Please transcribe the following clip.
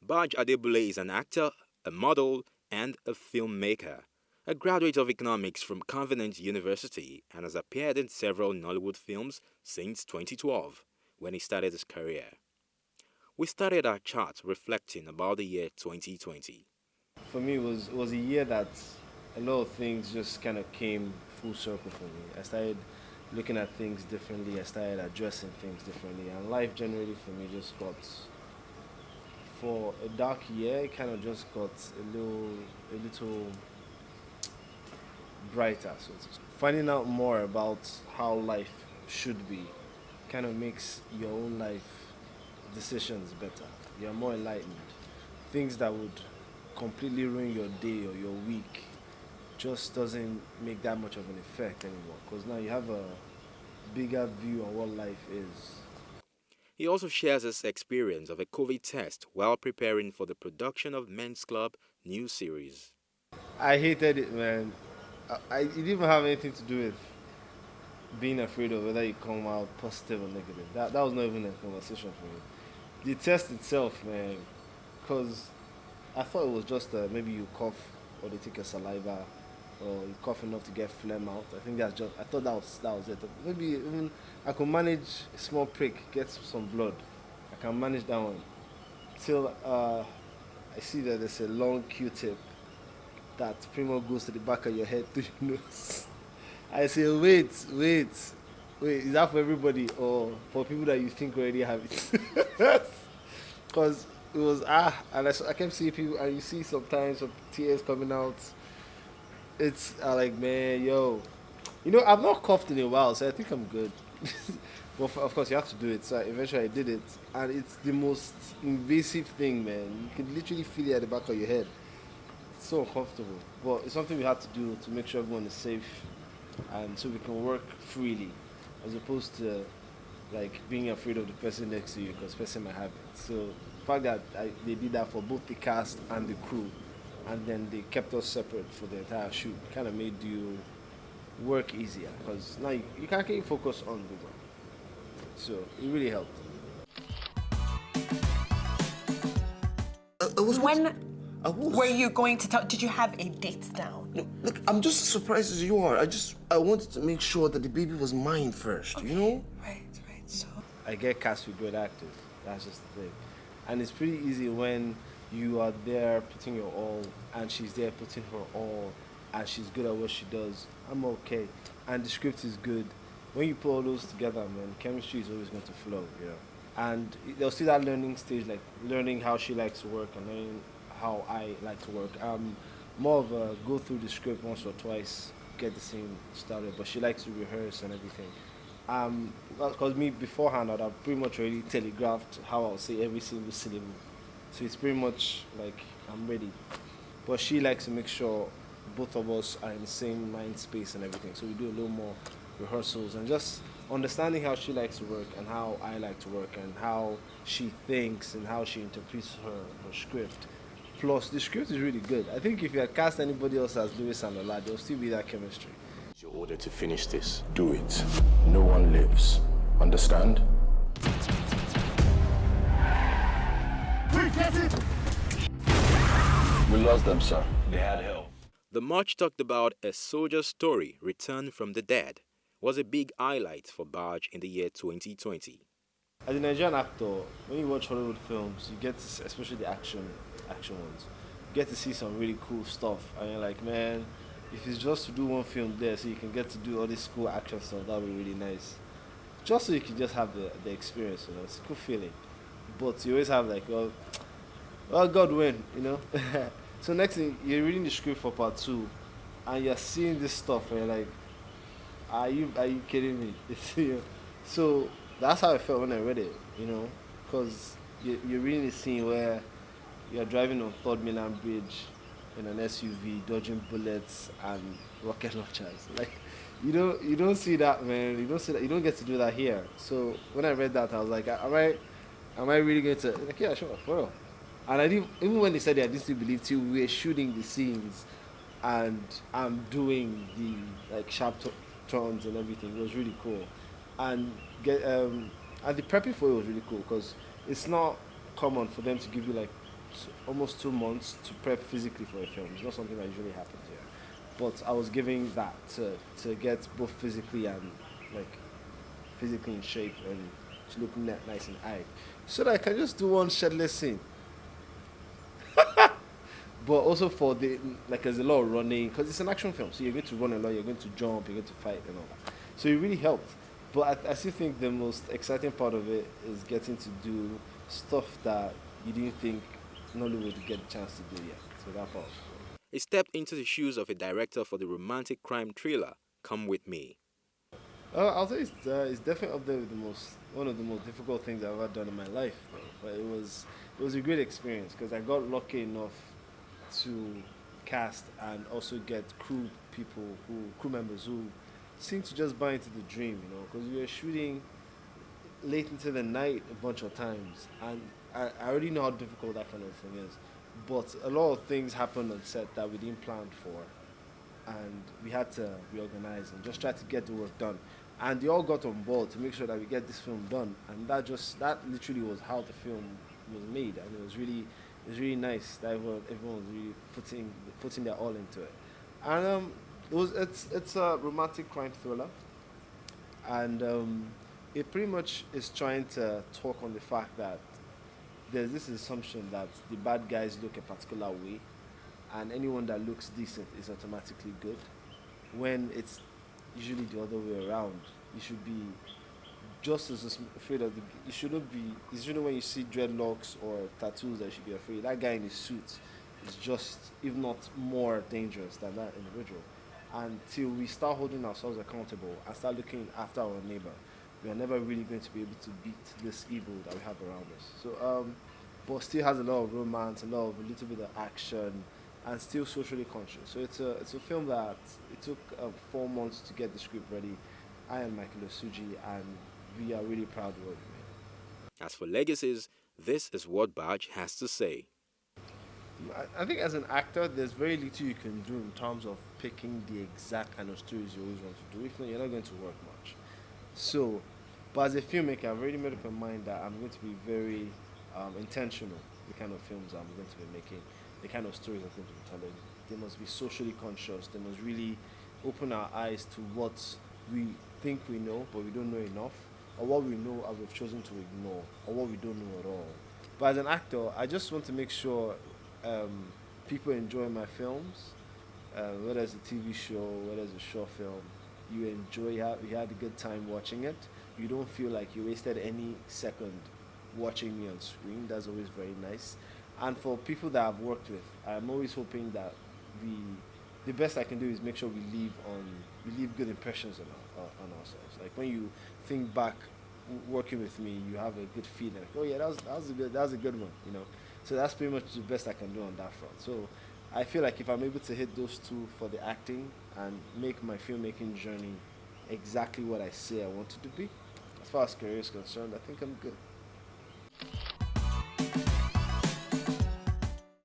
Baaj Adebule is an actor, a model, and a filmmaker. A graduate of economics from Covenant University and has appeared in several Nollywood films since 2012, when he started his career. We started our chat reflecting about the year 2020. For me, it was a year that a lot of things just kind of came full circle for me. I started looking at things differently. I started addressing things differently, and life generally for me just got, for a dark year, it kind of just got a little brighter, so to speak. Finding out more about how life should be kind of makes your own life decisions better. You're more enlightened. Things that would completely ruin your day or your week just doesn't make that much of an effect anymore because now you have a bigger view on what life is. He also shares his experience of a COVID test while preparing for the production of Men's Club new series. I hated it, man. It didn't even have anything to do with being afraid of whether you come out positive or negative. That was not even a conversation for me. The test itself, man, because I thought it was just maybe you cough or they take your saliva or you cough enough to get phlegm out. I think that's just. I thought that was it. Maybe even I could manage a small prick, get some blood. I can manage that one. Till I see that there's a long Q-tip that pretty much goes to the back of your head to your nose. I say, wait, is that for everybody or for people that you think already have it? Because it was and I kept seeing people, and you see sometimes some tears coming out. It's like, man, yo, I've not coughed in a while, so I think I'm good. But of course, you have to do it. So eventually, I did it, and it's the most invasive thing, man. You can literally feel it at the back of your head. It's so uncomfortable, but it's something we have to do to make sure everyone is safe, and so we can work freely, as opposed to like being afraid of the person next to you because the person might have it. So the fact that they did that for both the cast and the crew, and then they kept us separate for the entire shoot, kind of made you work easier because now you can't keep focus on the work. So it really helped. I was When I was. were you going to tell? Did you have a date down? Look, I'm just as surprised as you are. I wanted to make sure that the baby was mine first, you know? Right. So I get cast with great actors. That's just the thing. And it's pretty easy when you are there putting your all and she's there putting her all and she's good at what she does. I'm okay. And the script is good. When you put all those together, man, chemistry is always going to flow, And there'll still that learning stage, like learning how she likes to work and learning how I like to work. More of a go through the script once or twice, get the scene started, but she likes to rehearse and everything. Because me beforehand, I'd have pretty much already telegraphed how I'll say every single syllable. So it's pretty much like I'm ready. But she likes to make sure both of us are in the same mind space and everything. So we do a little more rehearsals and just understanding how she likes to work and how I like to work and how she thinks and how she interprets her script. Plus, the script is really good. I think if you had cast anybody else as Lewis and Ola, there'll still be that chemistry. It's your order to finish this. Do it. No one lives. Understand? We lost them, sir. They had help. The much talked about A Soldier's Story, Return from the Dead, was a big highlight for Baaj in the year 2020. As a Nigerian actor, when you watch Hollywood films, you get to, especially the action ones, you get to see some really cool stuff, and you're like, man, if it's just to do one film there, so you can get to do all this cool action stuff, that would be really nice. Just so you can just have the experience, it's a cool feeling. But you always have like, well, God win. So next thing, you're reading the script for part 2, and you're seeing this stuff, and you're like, are you kidding me? So that's how I felt when I read it, because you're reading a scene where you're driving on Third Mainland Bridge in an SUV, dodging bullets and rocket launchers. Like, you don't see that, man. You don't see that. You don't get to do that here. So when I read that, I was like, am I really going to? Like, yeah, sure, for real. And I didn't, even when they said it, I didn't still believe till we were shooting the scenes, and I'm doing the sharp turns and everything. It was really cool, and the prepping for it was really cool because it's not common for them to give you like almost 2 months to prep physically for a film. It's not something that usually happens here. But I was giving that to get both physically and like physically in shape and to look nice and eye. So that I can just do one shirtless scene. But also for the like there's a lot of running because it's an action film, so you're going to run a lot, you're going to jump, you're going to fight and all that. So it really helped. But I still think the most exciting part of it is getting to do stuff that you didn't think Nollywood would get a chance to do yet. So that part. He stepped into the shoes of a director for the romantic crime thriller Come With Me. I'll say it's definitely up there with the most one of the most difficult things I've ever done in my life. Though. But it was a great experience because I got lucky enough to cast and also get crew members who seem to just buy into the dream, because we were shooting late into the night a bunch of times, and I already know how difficult that kind of thing is. But a lot of things happened on set that we didn't plan for, and we had to reorganize and just try to get the work done. And they all got on board to make sure that we get this film done, and that literally was how the film was made, and it was really nice that everyone was really putting their all into it. And it's a romantic crime thriller, and it pretty much is trying to talk on the fact that there's this assumption that the bad guys look a particular way, and anyone that looks decent is automatically good, when it's usually the other way around. You should be just as afraid of the. You shouldn't be. You shouldn't when you see dreadlocks or tattoos that you should be afraid. That guy in his suit is just, if not more dangerous than that individual. Until we start holding ourselves accountable and start looking after our neighbor, we are never really going to be able to beat this evil that we have around us. So, but still has a lot of romance, a little bit of action, and still socially conscious. So it's a film that it took 4 months to get the script ready. I and Michael Osuji, and we are really proud of what we made. As for legacies, this is what Baaj has to say. I think as an actor, there's very little you can do in terms of picking the exact kind of stories you always want to do. If not, you're not going to work much. So, but as a filmmaker, I've already made up my mind that I'm going to be very intentional with the kind of films I'm going to be making, the kind of stories I'm going to be telling. They must be socially conscious. They must really open our eyes to what we think we know, but we don't know enough, or what we know and we've chosen to ignore, or what we don't know at all. But as an actor, I just want to make sure people enjoy my films, whether it's a TV show, whether it's a short film. You enjoy, you had a good time watching it. You don't feel like you wasted any second watching me on screen. That's always very nice. And for people that I've worked with, I'm always hoping that the best I can do is make sure we leave good impressions on ourselves. Like when you think back working with me, you have a good feeling. Like, oh yeah, that was a good one, So that's pretty much the best I can do on that front. So I feel like if I'm able to hit those two for the acting and make my filmmaking journey exactly what I say I want it to be, as far as career is concerned, I think I'm good.